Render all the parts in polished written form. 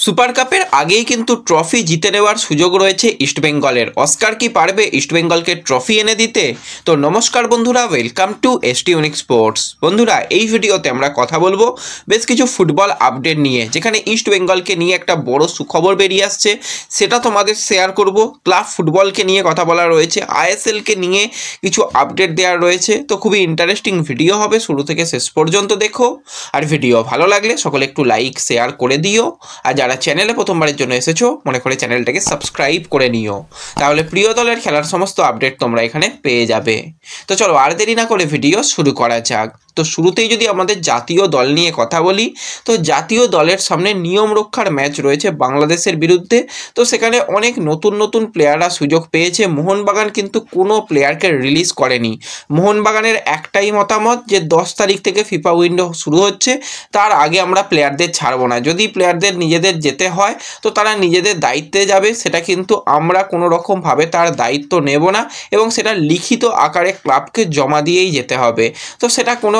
Super কাপের আগেই কিন্তু ট্রফি জিতে নেওয়ার সুযোগ রয়েছে ইস্টবেঙ্গলের। অস্কার কি পারবে ইস্টবেঙ্গলকে ট্রফি এনে দিতে? তো নমস্কার বন্ধুরা, welcome to ST unique sports. বন্ধুরা, এই ভিডিওতে আমরা কথা বলবো বেশ কিছু ফুটবল আপডেট নিয়ে, যেখানে ইস্টবেঙ্গলকে নিয়ে একটা বড় সুখবর বেরিয়ে আসছে, সেটা তোমাদের শেয়ার করব। ক্লাব ফুটবলকে নিয়ে কথা বলা রয়েছে, আইএসএলকে নিয়ে কিছু আপডেট দেওয়ার রয়েছে। তো খুবই ইন্টারেস্টিং ভিডিও হবে, শুরু থেকে শেষ পর্যন্ত দেখো। আর ভিডিও ভালো লাগলে সকলে একটু লাইক শেয়ার করে দিও। আর যারা চ্যানেলে প্রথমবারের জন্য এসেছো, মনে করে চ্যানেলটাকে সাবস্ক্রাইব করে নিও, তাহলে প্রিয় দলের খেলার সমস্ত আপডেট তোমরা এখানে পেয়ে যাবে। তো চলো আর দেরি না করে ভিডিও শুরু করা যাক। তো শুরুতেই যদি আমাদের জাতীয় দল নিয়ে কথা বলি, তো জাতীয় দলের সামনে নিয়ম রক্ষার ম্যাচ রয়েছে বাংলাদেশের বিরুদ্ধে। তো সেখানে অনেক নতুন নতুন প্লেয়াররা সুযোগ পেয়েছে। মোহনবাগান কিন্তু কোনো প্লেয়ারকে রিলিজ করেনি। মোহনবাগানের একটাই মতামত যে 10 তারিখ থেকে ফিফা উইন্ডো শুরু হচ্ছে, তার আগে আমরা প্লেয়ারদের ছাড়বো না। যদি প্লেয়ারদের নিজেদের যেতে হয় তো তারা নিজেদের দায়িত্বে যাবে, সেটা কিন্তু আমরা কোনো রকমভাবে তার দায়িত্ব নেব না, এবং সেটা লিখিত আকারে ক্লাবকে জমা দিয়েই যেতে হবে। তো সেটা কোনো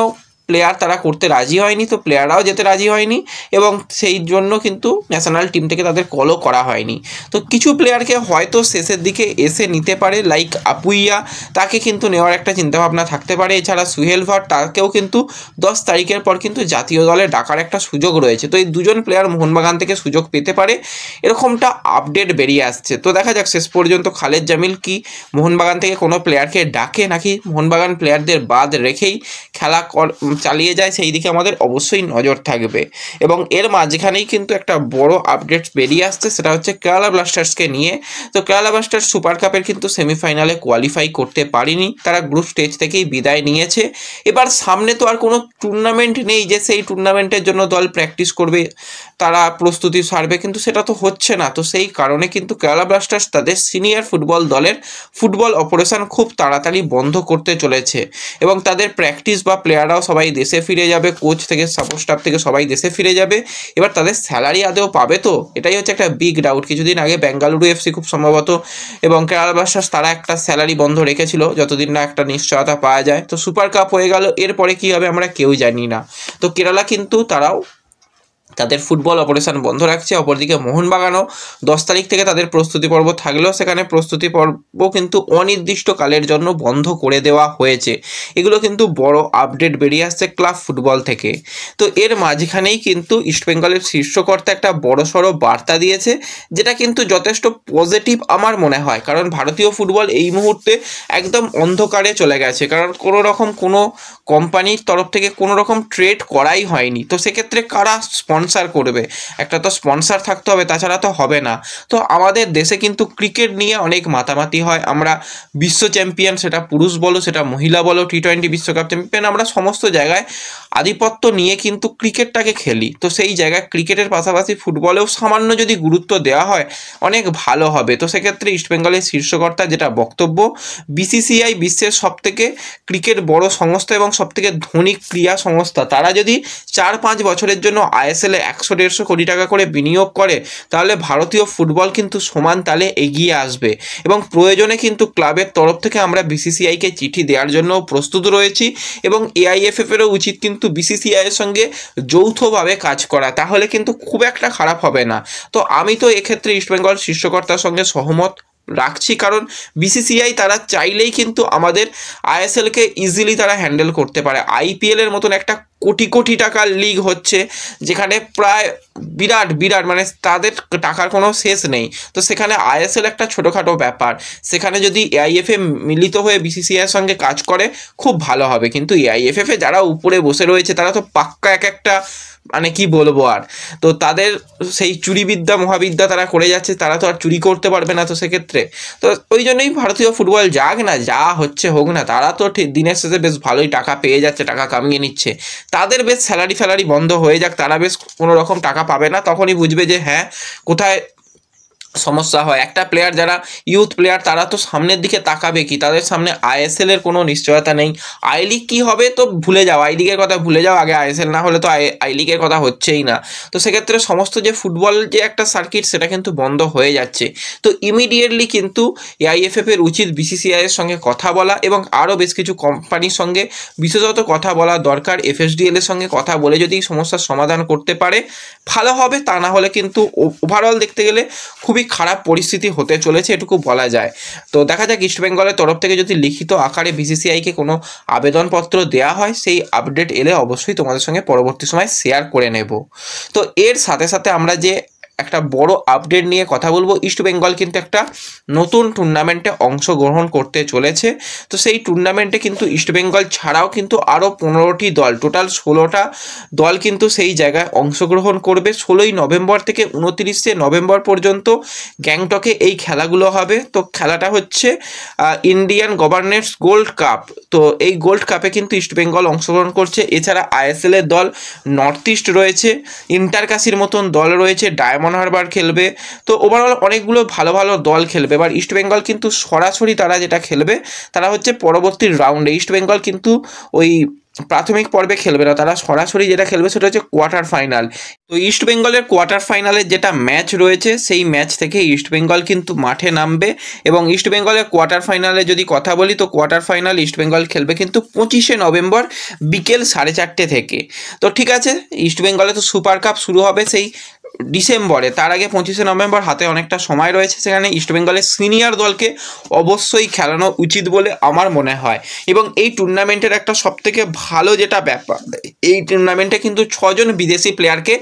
প্লেয়ার তারা করতে রাজি হয়নি, তো প্লেয়াররাও যেতে রাজি হয়নি, এবং সেই জন্য কিন্তু ন্যাশনাল টিম থেকে তাদের কলও করা হয়নি। তো কিছু প্লেয়ারকে হয়তো শেষের দিকে এসে নিতে পারে, লাইক আপুইয়া, তাকে কিন্তু নেওয়ার একটা চিন্তাভাবনা থাকতে পারে। এছাড়া সুহেল ভাট, তাকেও কিন্তু 10 তারিখের পর কিন্তু জাতীয় দলে ডাকার একটা সুযোগ রয়েছে। তো এই দুজন প্লেয়ার মোহনবাগান থেকে সুযোগ পেতে পারে, এরকমটা আপডেট বেরিয়ে আসছে। তো দেখা যাক শেষ পর্যন্ত খালেদ জামিল কি মোহনবাগান থেকে কোনো প্লেয়ারকে ডাকে, নাকি মোহনবাগান প্লেয়ারদের বাদ রেখেই খেলা চালিয়ে যায়, সেই দিকে আমাদের অবশ্যই নজর থাকবে। এবং এর মাঝখানেই কিন্তু একটা বড় আপডেট বেরিয়ে আসছে, সেটা হচ্ছে কেরালা ব্লাস্টার্সকে নিয়ে। তো কেরালা ব্লাস্টার্স সুপার কাপের কিন্তু সেমিফাইনালে কোয়ালিফাই করতে পারেনি, তারা গ্রুপ স্টেজ থেকেই বিদায় নিয়েছে। এবার সামনে তো আর কোনো টুর্নামেন্ট নেই যে সেই টুর্নামেন্টের জন্য দল প্র্যাকটিস করবে, তারা প্রস্তুতি সারবে, কিন্তু সেটা তো হচ্ছে না। তো সেই কারণে কিন্তু কেরালা ব্লাস্টার্স তাদের সিনিয়র ফুটবল দলের ফুটবল অপারেশন খুব তাড়াতাড়ি বন্ধ করতে চলেছে, এবং তাদের প্র্যাকটিস বা প্লেয়াররাও সবাই দেশে ফিরে যাবে, কোচ থেকে সাপোর্ট স্টাফ থেকে সবাই দেশে ফিরে যাবে। এবার তাদের স্যালারি আদেও পাবে? তো এটাই হচ্ছে একটা বিগ ডাউট। কিছুদিন আগে বেঙ্গালুরু এফসি খুব সম্ভবত এবং কেরালা ব্লাস্টার্স তারা একটা স্যালারি বন্ধ রেখেছিল, যতদিন না একটা নিশ্চয়তা পাওয়া যায়। তো সুপার কাপ হয়ে গেল, এরপরে কী হবে আমরা কেউ জানি না। তো কেরালা কিন্তু তারাও তাদের ফুটবল অপারেশন বন্ধ রাখছে। অপরদিকে মোহনবাগানও 10 তারিখ থেকে তাদের প্রস্তুতি পর্ব থাকলেও সেখানে প্রস্তুতি পর্ব কিন্তু অনির্দিষ্টকালের জন্য বন্ধ করে দেওয়া হয়েছে। এগুলো কিন্তু বড় আপডেট বেরিয়ে আসছে ক্লাব ফুটবল থেকে। তো এর মাঝখানেই কিন্তু ইস্টবেঙ্গলের শীর্ষকর্তা একটা বড়সড় বার্তা দিয়েছে, যেটা কিন্তু যথেষ্ট পজিটিভ আমার মনে হয়। কারণ ভারতীয় ফুটবল এই মুহূর্তে একদম অন্ধকারে চলে গেছে, কারণ কোনো রকম কোনো কোম্পানির তরফ থেকে কোনো রকম ট্রেড করাই হয়নি। তো সেক্ষেত্রে কারা স্পন্সার করবে? একটা তো স্পন্সার থাকতে হবে, তাছাড়া তো হবে না। তো আমাদের দেশে কিন্তু ক্রিকেট নিয়ে অনেক মাতামাতি হয়। আমরা বিশ্ব চ্যাম্পিয়ন, সেটা পুরুষ বলো সেটা মহিলা বলো, T20 বিশ্বকাপ চ্যাম্পিয়ন, আমরা সমস্ত জায়গায় আধিপত্য নিয়ে কিন্তু ক্রিকেটটাকে খেলি। তো সেই জায়গায় ক্রিকেটের পাশাপাশি ফুটবলেও সামান্য যদি গুরুত্ব দেওয়া হয় অনেক ভালো হবে। তো সেক্ষেত্রে ইস্টবেঙ্গলের শীর্ষকর্তা যেটা বক্তব্য, বিসিসিআই বিশ্বের সবথেকে ক্রিকেট বড় সংস্থা এবং সবথেকে ধনী ক্রীড়া সংস্থা, তারা যদি 4-5 বছরের জন্য আইএসএলে 100-150 কোটি টাকা করে বিনিয়োগ করে, তাহলে ভারতীয় ফুটবল কিন্তু সমান তালে এগিয়ে আসবে। এবং প্রয়োজনে কিন্তু ক্লাবের তরফ থেকে আমরা বিসিসিআইকে চিঠি দেওয়ার জন্য প্রস্তুত রয়েছি, এবং এআইএফএফেরও উচিত কিন্তু বিসিসিআইয়ের সঙ্গে যৌথভাবে কাজ করা, তাহলে কিন্তু খুব একটা খারাপ হবে না। তো আমি তো এক্ষেত্রে ইস্টবেঙ্গল শীর্ষকর্তার সঙ্গে সহমত রাখছি, কারণ বিসিসিআই তারা চাইলেই কিন্তু আমাদের আইএসএলকে ইজিলি তারা হ্যান্ডেল করতে পারে। আইপিএলের মতন একটা কোটি কোটি টাকার লিগ হচ্ছে, যেখানে প্রায় বিরাট বিরাট মানে তাদের টাকার কোনো শেষ নেই। তো সেখানে আইএসএল একটা ছোটোখাটো ব্যাপার, সেখানে যদি এআইএফএ মিলিত হয়ে বিসিসিআইয়ের সঙ্গে কাজ করে খুব ভালো হবে। কিন্তু এআইএফএফে যারা উপরে বসে রয়েছে তারা তো পাক্কা একটা মানে কি বলবো আর, তো তাদের সেই চুরিবিদ্যা মহাবিদ্যা তারা করে যাচ্ছে, তারা তো আর চুরি করতে পারবে না। তো সেক্ষেত্রে তো ওই জন্যই ভারতীয় ফুটবল যাক না, যা হচ্ছে হোক না, তারা তো ঠিক দিনের শেষে বেশ ভালোই টাকা পেয়ে যাচ্ছে, টাকা কামিয়ে নিচ্ছে। তাদের বেশ স্যালারি বন্ধ হয়ে যাক, তারা বেশ কোনো রকম টাকা পাবে না, তখনই বুঝবে যে হ্যাঁ কোথায় সমস্যা হয়। একটা প্লেয়ার যারা ইউথ প্লেয়ার তারা তো সামনের দিকে তাকাবে কি, তাদের সামনে আইএসএল এর কোনো নিশ্চয়তা নেই। আই লিগ কী হবে তো ভুলে যাও, আই লিগের কথা ভুলে যাও, আগে আইএসএল না হলে তো আই লিগের কথা হচ্ছেই না। তো সেক্ষেত্রে সমস্ত যে ফুটবল যে একটা সার্কিট সেটা কিন্তু বন্ধ হয়ে যাচ্ছে। তো ইমিডিয়েটলি কিন্তু এআইএফএফ এর উচিত বিসিসিআই এর সঙ্গে কথা বলা এবং আরও বেশ কিছু কোম্পানির সঙ্গে বিশেষত কথা বলা দরকার। এফএসডিএল এর সঙ্গে কথা বলে যদি এই সমস্যার সমাধান করতে পারে ভালো হবে, তা না হলে কিন্তু ওভারঅল দেখতে গেলে খুবই খারাপ পরিস্থিতি হতে চলেছে, এটুকু বলা যায়। তো দেখা যাক ইস্টবেঙ্গলের তরফ থেকে যদি লিখিত আকারে বিসিসিআইকে কোনো আবেদনপত্র দেওয়া হয়, সেই আপডেট এলে অবশ্যই তোমাদের সঙ্গে পরবর্তী সময় শেয়ার করে নেব। তো এর সাথে সাথে আমরা যে একটা বড় আপডেট নিয়ে কথা বলবো, ইস্টবেঙ্গল কিন্তু একটা নতুন টুর্নামেন্টে অংশগ্রহণ করতে চলেছে। তো সেই টুর্নামেন্টে কিন্তু ইস্টবেঙ্গল ছাড়াও কিন্তু আরও 15টি দল, টোটাল 16টা দল কিন্তু সেই জায়গায় অংশগ্রহণ করবে। 16ই নভেম্বর থেকে 29শে নভেম্বর পর্যন্ত গ্যাংটকে এই খেলাগুলো হবে। তো খেলাটা হচ্ছে ইন্ডিয়ান গভর্নর্স গোল্ড কাপ। তো এই গোল্ড কাপে কিন্তু ইস্টবেঙ্গল অংশগ্রহণ করছে। এছাড়া আইএসএল এর দল নর্থ ইস্ট রয়েছে, ইন্টারকাসির মতন দল রয়েছে, ডায়মন্ড হারবার খেলবে। তো ওভারঅল অনেকগুলো ভালো ভালো দল খেলবে। এবার ইস্টবেঙ্গল কিন্তু সরাসরি তারা যেটা খেলবে তারা হচ্ছে পরবর্তী রাউন্ডে। ইস্টবেঙ্গল কিন্তু ওই প্রাথমিক পর্বে খেলবে না, তারা সরাসরি যেটা খেলবে সেটা হচ্ছে কোয়ার্টার ফাইনাল। তো ইস্টবেঙ্গলের কোয়ার্টার ফাইনালের যেটা ম্যাচ রয়েছে সেই ম্যাচ থেকে ইস্টবেঙ্গল কিন্তু মাঠে নামবে। এবং ইস্টবেঙ্গলের কোয়ার্টার ফাইনালে যদি কথা বলি, তো কোয়ার্টার ফাইনাল ইস্টবেঙ্গল খেলবে কিন্তু 25শে নভেম্বর বিকেল 4:30 থেকে। তো ঠিক আছে, ইস্টবেঙ্গলে তো সুপার কাপ শুরু হবে সেই ডিসেম্বরে, তার আগে 25শে নভেম্বর হাতে অনেকটা সময় রয়েছে। সেখানে ইস্টবেঙ্গলের সিনিয়র দলকে অবশ্যই খেলানো উচিত বলে আমার মনে হয়। এবং এই টুর্নামেন্টের একটা সবথেকে ভালো যেটা ব্যাপার, এই টুর্নামেন্টে কিন্তু 6জন বিদেশি প্লেয়ারকে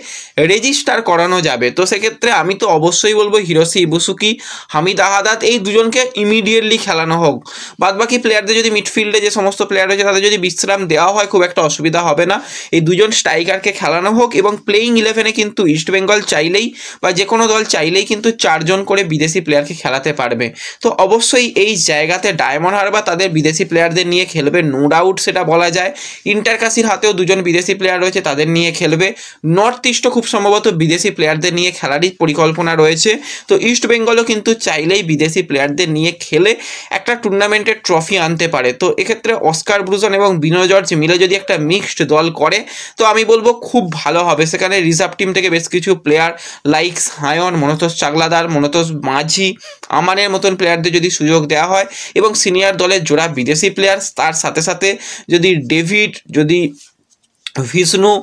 রেজিস্টার করানো যাবে। তো সেক্ষেত্রে আমি তো অবশ্যই বলবো হিরোশি ইবুসুকি, হামিদ আহাদাত এই দুজনকে ইমিডিয়েটলি খেলানো হোক। বাদবাকি প্লেয়ারদের যদি মিডফিল্ডে যে সমস্ত প্লেয়ার রয়েছে তাদের যদি বিশ্রাম দেওয়া হয় খুব একটা অসুবিধা হবে না। এই দুজন স্ট্রাইকারকে খেলানো হোক। এবং প্লেইং 11-এ কিন্তু ইস্টবেঙ্গল চাইলেই বা যে কোনো দল চাইলেই কিন্তু 4জন করে বিদেশি প্লেয়ারকে খেলাতে পারবে। তো অবশ্যই এই জায়গাতে ডায়মন্ড হারবার তাদের বিদেশি প্লেয়ারদের নিয়ে খেলবে, নো ডাউট সেটা বলা যায়। ইন্টারকাসির হাতেও 2জন বিদেশি প্লেয়ার রয়েছে, তাদের নিয়ে খেলবে। নর্থ ইস্টও খুব সম্ভবত বিদেশি প্লেয়ারদের নিয়ে খেলারই পরিকল্পনা রয়েছে। তো ইস্টবেঙ্গলও কিন্তু চাইলেই বিদেশি প্লেয়ারদের নিয়ে খেলে একটা টুর্নামেন্টের ট্রফি আনতে পারে। তো এক্ষেত্রে অস্কার ব্রুজন এবং বিনয় জর্জ মিলে যদি একটা মিক্সড দল করে তো আমি বলবো খুব ভালো হবে। সেখানে রিজার্ভ টিম থেকে বেশ কিছু প্লেয়ার লাইক সায়ন, মনতোষ চাগলাদার, মনতোষ মাঝি, আমানের মতন প্লেয়ারদের যদি সুযোগ দেওয়া হয় এবং সিনিয়র দলের জোড়া বিদেশি প্লেয়ার, তার সাথে সাথে যদি ডেভিড, যদি বিষ্ণু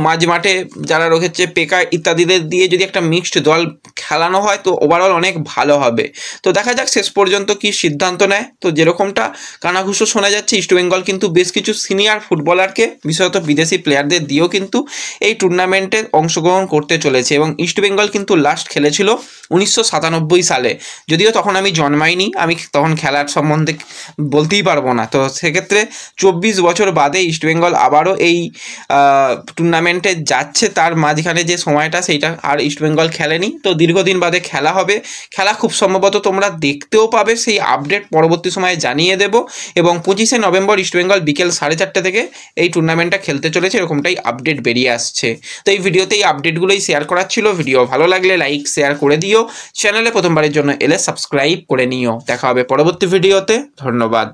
মাঝ মাঠে যারা রয়েছে পেকা ইত্যাদিদের দিয়ে যদি একটা মিক্সড দল খেলানো হয় তো ওভারঅল অনেক ভালো হবে। তো দেখা যাক শেষ পর্যন্ত কি সিদ্ধান্ত নেয়। তো যেরকমটা কানাঘুষো শোনা যাচ্ছে ইস্টবেঙ্গল কিন্তু বেশ কিছু সিনিয়র ফুটবলারকে বিশেষত বিদেশি প্লেয়ারদের দিয়েও কিন্তু এই টুর্নামেন্টে অংশগ্রহণ করতে চলেছে। এবং ইস্টবেঙ্গল কিন্তু লাস্ট খেলেছিল 1997 সালে, যদিও তখন আমি জন্মাইনি, আমি তখন খেলার সম্বন্ধে বলতেই পারবো না। তো সেক্ষেত্রে 24 বছর বাদে ইস্টবেঙ্গল আবারও এই টুর্নামেন্টে যাচ্ছে। তার মাঝখানে যে সময়টা সেইটা আর ইস্টবেঙ্গল খেলেনি, তো দীর্ঘদিন বাদে খেলা হবে। খেলা খুব সম্ভবত তোমরা দেখতেও পাবে, সেই আপডেট পরবর্তী সময়ে জানিয়ে দেব। এবং 25শে নভেম্বর ইস্টবেঙ্গল বিকেল 4:30 থেকে এই টুর্নামেন্টটা খেলতে চলেছে, এরকমটাই আপডেট বেরিয়ে আসছে। তো এই ভিডিওতে এই আপডেটগুলোই শেয়ার করার ছিল। ভিডিও ভালো লাগলে লাইক শেয়ার করে দিও, চ্যানেলে প্রথমবারের জন্য এলে সাবস্ক্রাইব করে নিও। দেখা হবে পরবর্তী ভিডিওতে, ধন্যবাদ।